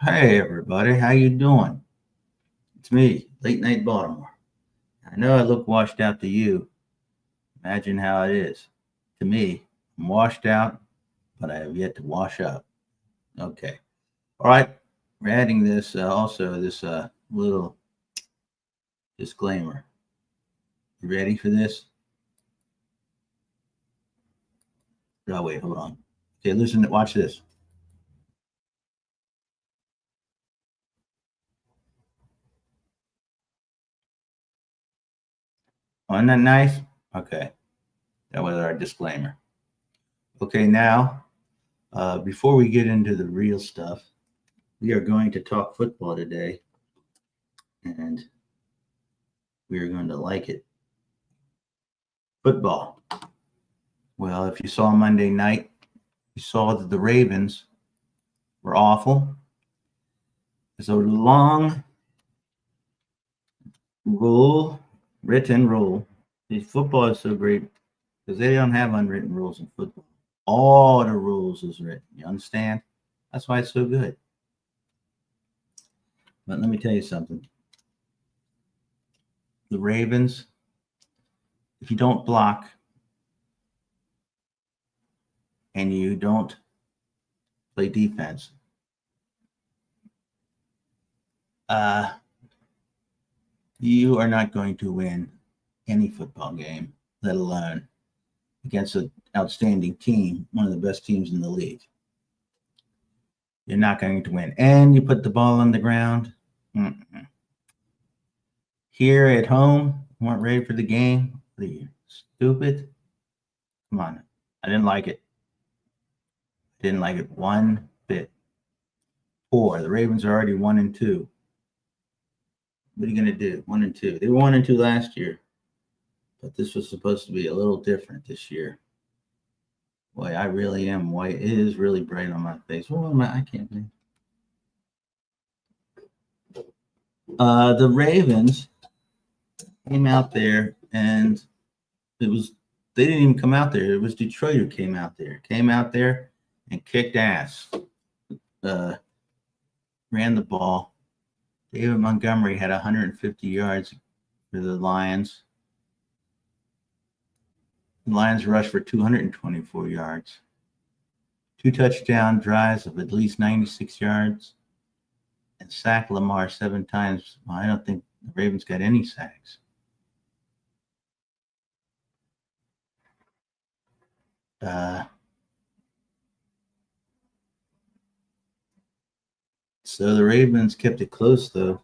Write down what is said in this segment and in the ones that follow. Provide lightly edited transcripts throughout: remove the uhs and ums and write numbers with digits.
Hey everybody, how you doing? It's me, Late Night Baltimore. I know I look washed out to you. Imagine how it is. To me, I'm washed out, but I have yet to wash up. Okay. All right. We're adding this this little disclaimer. You ready for this? Oh wait, hold on. Okay, listen, watch this. Oh, isn't that nice? Okay. That was our disclaimer. Okay, now before we get into the real stuff, we are going to talk football today, and we are going to like it. Football. Well, if you saw Monday night, you saw that the Ravens were awful. There's a long written rule. Football is so great because they don't have unwritten rules in football. All the rules is written. You understand? That's why it's so good. But let me tell you something. The Ravens, if you don't block and you don't play defense, you are not going to win any football game, let alone against an outstanding team, one of the best teams in the league. You're not going to win. And you put the ball on the ground. Mm-mm. Here at home, you weren't ready for the game. Are you stupid? Come on. I didn't like it. Didn't like it one bit. Poor. The Ravens are already 1-2. What are you going to do? 1-2. They were 1-2 last year, but this was supposed to be a little different this year. Boy, I really am white. It is really bright on my face. Well, I can't believe. The Ravens came out there, and they didn't even come out there. It was Detroit who came out there. Came out there and kicked ass. Ran the ball. David Montgomery had 150 yards for the Lions. The Lions rushed for 224 yards. 2 touchdown drives of at least 96 yards. And sacked Lamar 7 times. Well, I don't think the Ravens got any sacks. So the Ravens kept it close, though.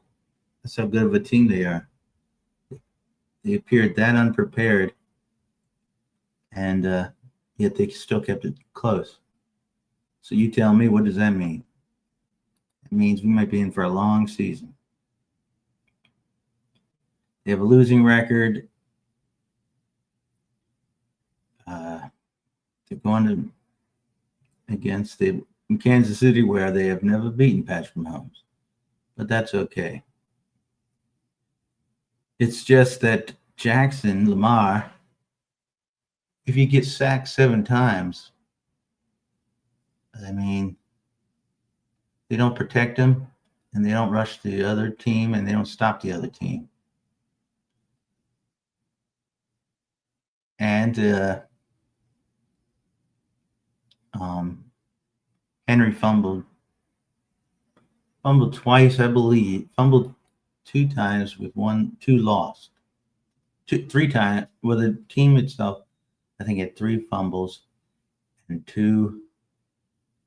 That's how good of a team they are. They appeared that unprepared, and yet they still kept it close. So you tell me, what does that mean? It means we might be in for a long season. They have a losing record. They're going against in Kansas City, where they have never beaten Patrick Mahomes. But that's okay. It's just that Lamar, if he gets sacked 7 times, I mean, they don't protect him, and they don't rush the other team, and they don't stop the other team. And Henry fumbled twice, I believe. Fumbled 2 times with 2 lost. 3 times. Well, the team itself, I think, had 3 fumbles and 2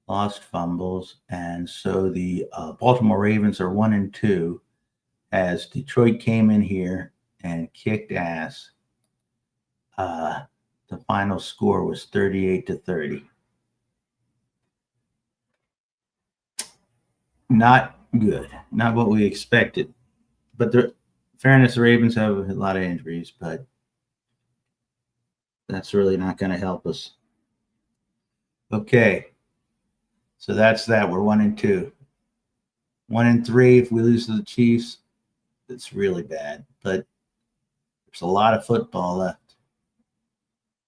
lost fumbles. And so the Baltimore Ravens are 1-2 as Detroit came in here and kicked ass. The final score was 38-30. Not good. Not what we expected. But fairness, the Ravens have a lot of injuries, but that's really not going to help us. Okay. So that's that. We're 1-2. 1-3. If we lose to the Chiefs, it's really bad. But there's a lot of football left.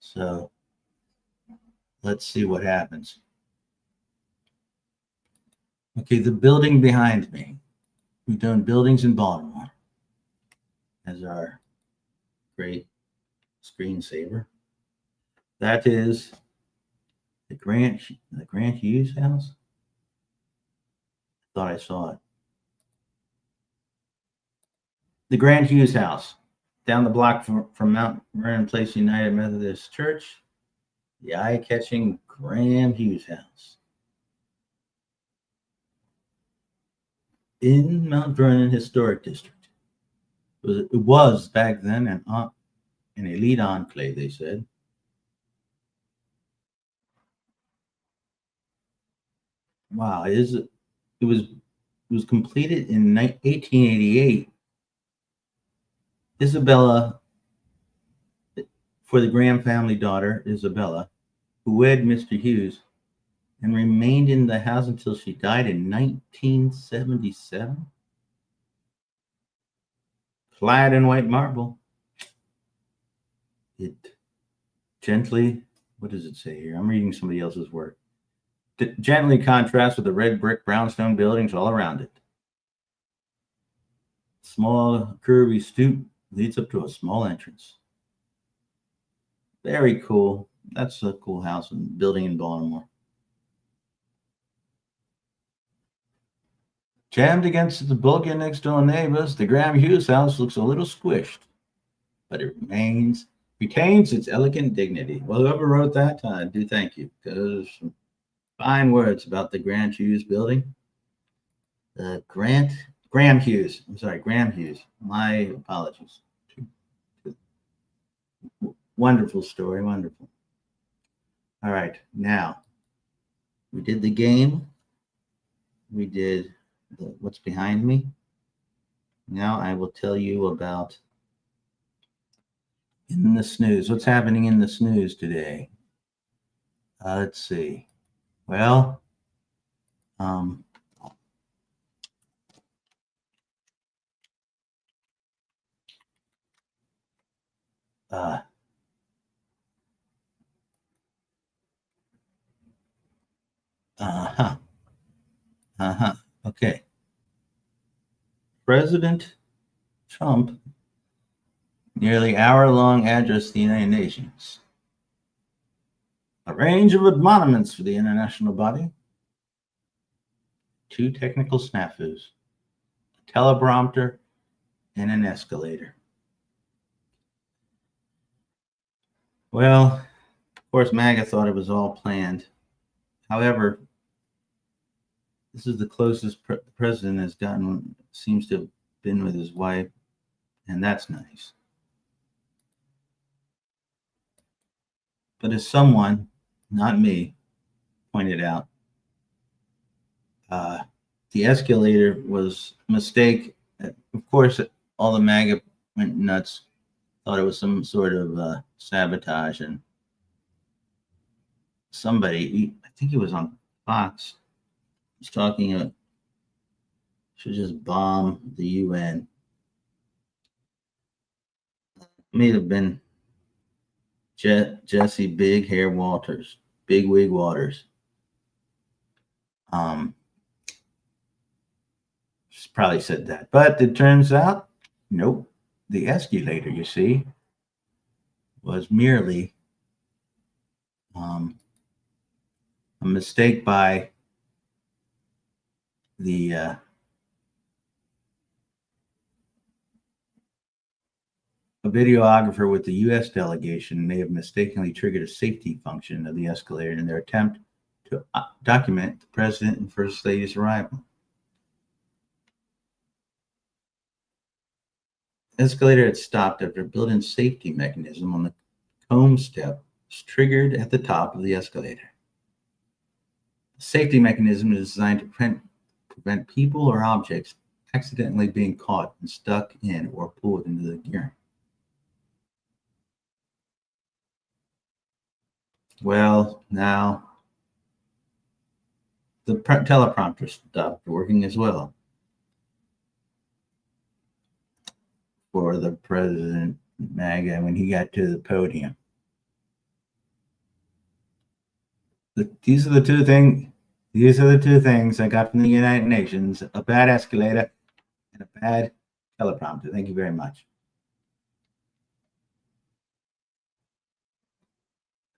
So let's see what happens. Okay, the building behind me. We've done buildings in Baltimore as our great screensaver. That is the Grant Hughes house. Thought I saw it. The Grant Hughes house, down the block from Mount Vernon Place United Methodist Church. The eye-catching Graham Hughes house in Mount Vernon Historic District. It was back then an elite enclave, they said. Wow, it was completed in 1888. Isabella, for the Graham family daughter, Isabella, who wed Mr. Hughes and remained in the house until she died in 1977. Clad in white marble. It gently, what does it say here? I'm reading somebody else's work. It gently contrasts with the red brick brownstone buildings all around it. Small curvy stoop leads up to a small entrance. Very cool. That's a cool house and building in Baltimore. Jammed against the bulky next door neighbors, the Graham Hughes house looks a little squished, but it retains its elegant dignity. Well, whoever wrote that, I do thank you, because there's some fine words about the Grant Hughes building. Graham Hughes. I'm sorry, Graham Hughes. My apologies. Wonderful story, wonderful. All right, now we did the game. We did what's behind me. Now I will tell you about in the snooze. What's happening in the snooze today? Let's see. Well, Okay. President Trump nearly hour-long address to the United Nations. A range of admonishments for the international body. 2 technical snafus. A teleprompter and an escalator. Well, of course, MAGA thought it was all planned. However, this is the closest the president has gotten, seems to have been with his wife, and that's nice. But as someone, not me, pointed out, the escalator was a mistake. Of course, all the MAGA went nuts, thought it was some sort of sabotage, and somebody, I think it was on Fox, was talking about should just bomb the UN. May have been Jesse Big Hair Walters, Big Wig Waters. Probably said that, but it turns out, nope. The escalator, you see, was merely a mistake by the a videographer with the U.S. delegation may have mistakenly triggered a safety function of the escalator in their attempt to document the president and first lady's arrival. The escalator had stopped after a built-in safety mechanism on the comb step was triggered at the top of the escalator. The safety mechanism is designed to prevent people or objects accidentally being caught and stuck in or pulled into the gearing. Well, now the teleprompter stopped working as well for the president MAGA when he got to the podium. These are the two things These are the two things I got from the United Nations: a bad escalator and a bad teleprompter. Thank you very much.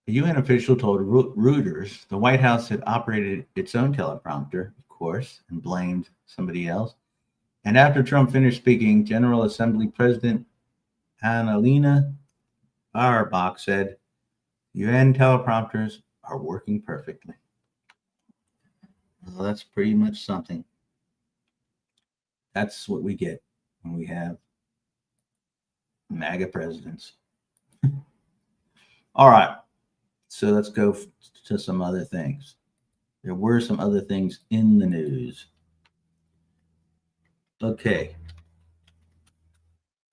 A UN official told Reuters the White House had operated its own teleprompter, of course, and blamed somebody else. And after Trump finished speaking, General Assembly President Annalena Baerbock said, UN teleprompters are working perfectly. Well, that's pretty much something. That's what we get when we have MAGA presidents. All right. So let's go to some other things. There were some other things in the news. Okay.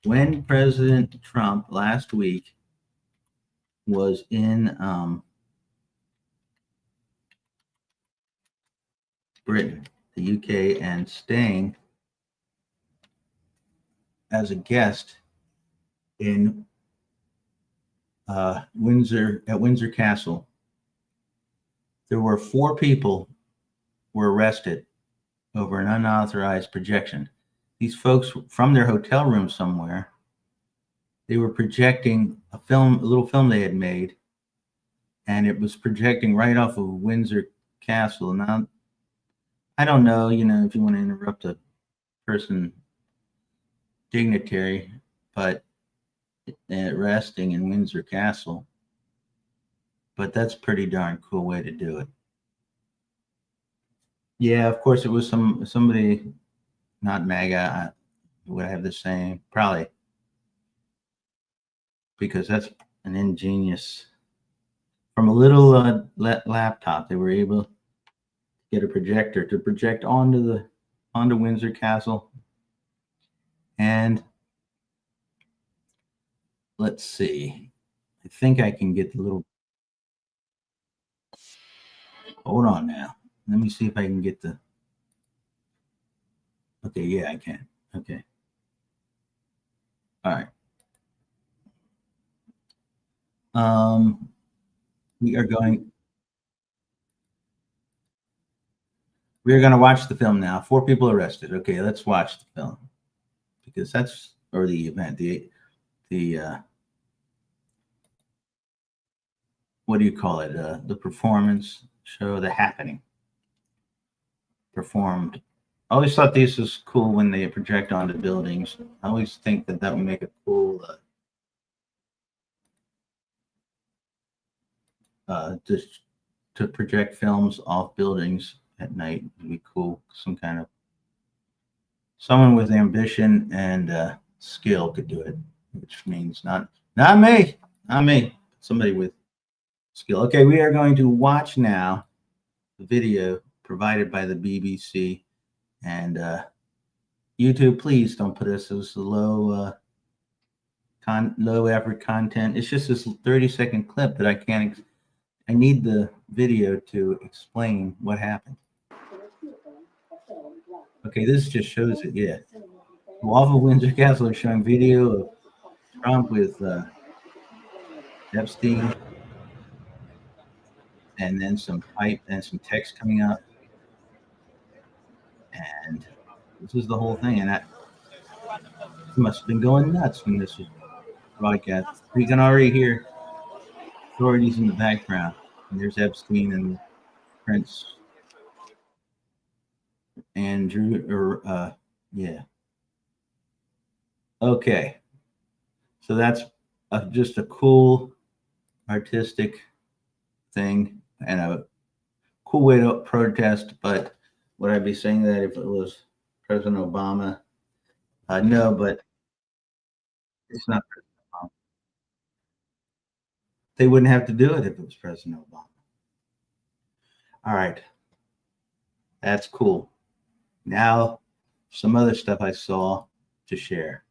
When President Trump last week was in Britain, the UK, and staying as a guest in Windsor Castle, there were 4 people were arrested over an unauthorized projection. These folks from their hotel room somewhere, they were projecting a little film they had made, and it was projecting right off of Windsor Castle. Now, I don't know, if you want to interrupt a person dignitary, but resting in Windsor Castle, but that's a pretty darn cool way to do it. Yeah, of course it was somebody not MAGA would have the same, probably, because that's an ingenious. From a little laptop, they were able to get a projector to project onto Windsor Castle. And let's see, I think I can get the little. Hold on now. Let me see if I can get the. Okay, yeah, I can. Okay. All right. We are going to watch the film now. 4 people arrested. Okay, let's watch the film, because that's, or the event, the what do you call it? The performance show, the happening performed. I always thought this was cool when they project onto buildings. I always think that would make a cool just to project films off buildings at night would be cool. Someone with ambition and skill could do it, which means not me, somebody with skill. Okay, we are going to watch now the video provided by the BBC, and YouTube, please don't put us as low effort content. It's just this 30-second clip that I need the video to explain what happened. Okay, this just shows it. Yeah, off of Windsor Castle is showing video of Trump with Epstein, and then some pipe and some text coming up, and this is the whole thing. And that must have been going nuts when this was broadcast. We can already hear authorities in the background, and there's Epstein and Prince Andrew, or yeah. Okay, so that's just a cool artistic thing and a cool way to protest. But would I be saying that if it was President Obama? No, but it's not President Obama. They wouldn't have to do it if it was President Obama. All right, that's cool. Now, some other stuff I saw to share.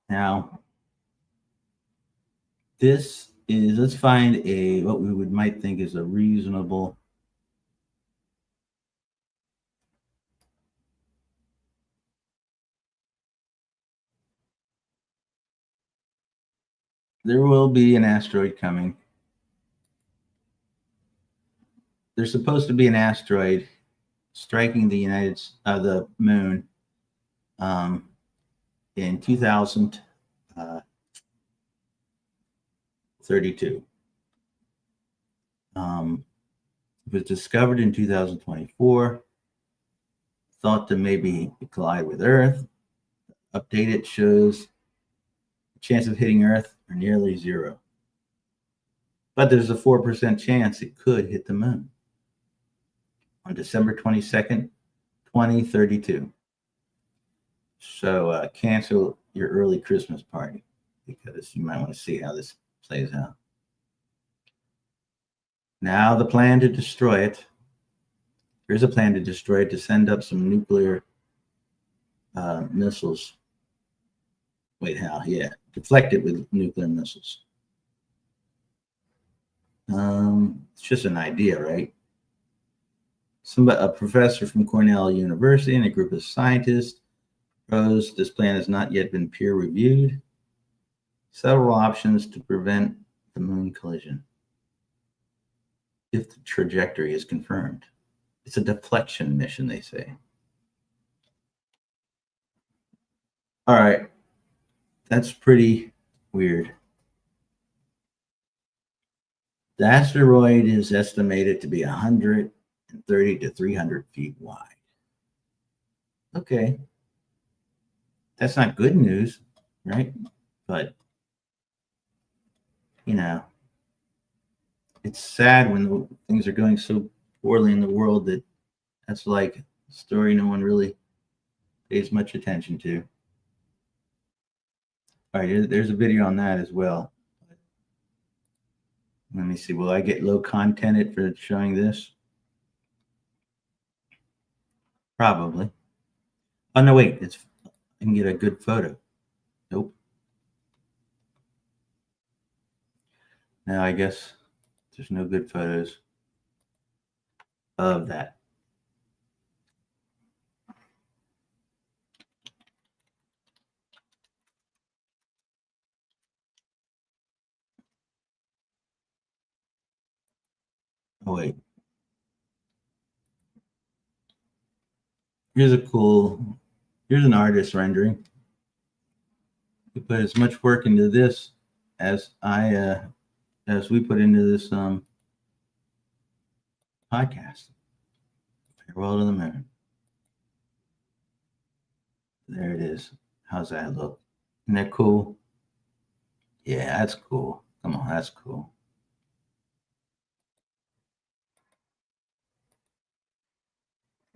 Now, this is, let's find what we might think is a reasonable. There will be an asteroid coming. There's supposed to be an asteroid striking the moon in 2032. It was discovered in 2024. Thought to maybe collide with Earth. Updated shows the chance of hitting Earth are nearly zero. But there's a 4% chance it could hit the moon on December 22nd, 2032. So cancel your early Christmas party because you might want to see how this plays out. Now the plan to destroy it. Here's a plan to destroy it, to send up some nuclear missiles. Wait, how? Yeah, deflect it with nuclear missiles. It's just an idea, right? A professor from Cornell University and a group of scientists proposed this plan has not yet been peer reviewed. Several options to prevent the moon collision if the trajectory is confirmed. It's a deflection mission, they say. All right. That's pretty weird. The asteroid is estimated to be 130 to 300 feet wide. Okay. That's not good news, right? But, you know, it's sad when things are going so poorly in the world that that's like a story no one really pays much attention to. All right, there's a video on that as well. Let me see. Will I get low contented for showing this? Probably. Oh, no, wait. I can get a good photo. Nope. Now, I guess there's no good photos of that. Oh, wait. Here's an artist rendering. We put as much work into this as we put into this podcast. Farewell to the moon. There it is. How's that look? Isn't that cool? Yeah, that's cool. Come on, that's cool.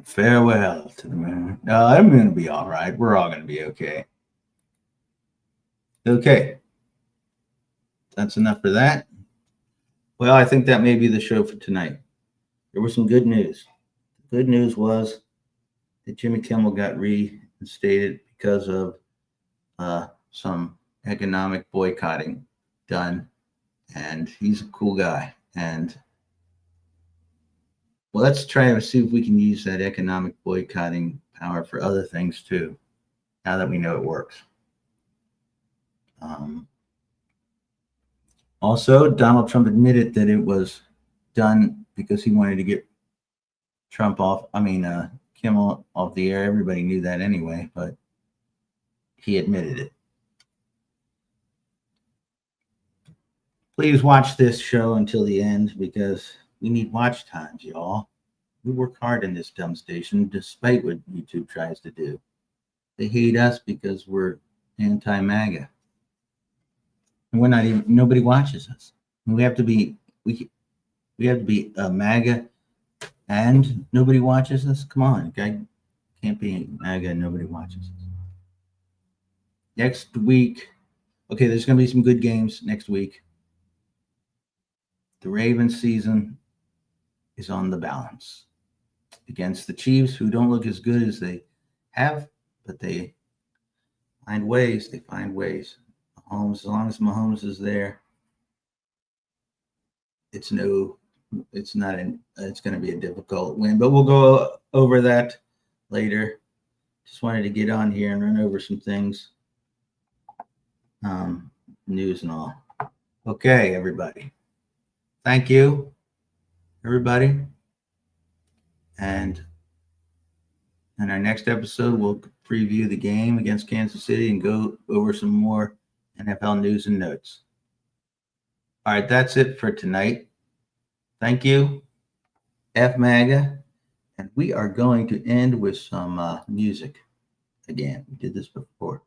Farewell to the moon. I'm going to be all right. We're all going to be okay. Okay. That's enough for that. Well, I think that may be the show for tonight. There was some good news. The good news was that Jimmy Kimmel got reinstated because of some economic boycotting done. And he's a cool guy. And well, let's try to see if we can use that economic boycotting power for other things too, now that we know it works. Also, Donald Trump admitted that it was done because he wanted to get Kimmel off the air. Everybody knew that anyway, but he admitted it. Please watch this show until the end because we need watch times, y'all. We work hard in this dumb station despite what YouTube tries to do. They hate us because we're anti-MAGA. And nobody watches us. We have to be a MAGA and nobody watches us. Come on, okay? Can't be MAGA and nobody watches us. Next week, okay, there's going to be some good games next week. The Ravens season is on the balance against the Chiefs, who don't look as good as they have, but they find ways. Mahomes, as long as Mahomes is there, it's going to be a difficult win, but we'll go over that later. Just wanted to get on here and run over some things, news and all. Okay, everybody. Thank you, everybody. And in our next episode, we'll preview the game against Kansas City and go over some more NFL news and notes. All right, that's it for tonight. Thank you, MAGA. And we are going to end with some music again. We did this before.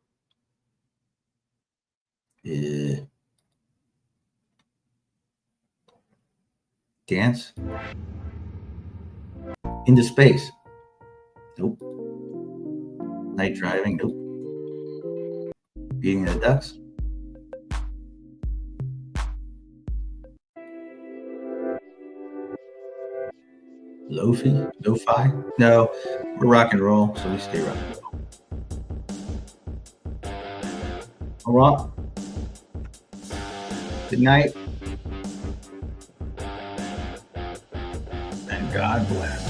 Dance into space. Nope. Night driving. Nope. Beating the ducks. Lo-fi? No, we're rock and roll, so we stay rock and roll. All right. Good night. And God bless.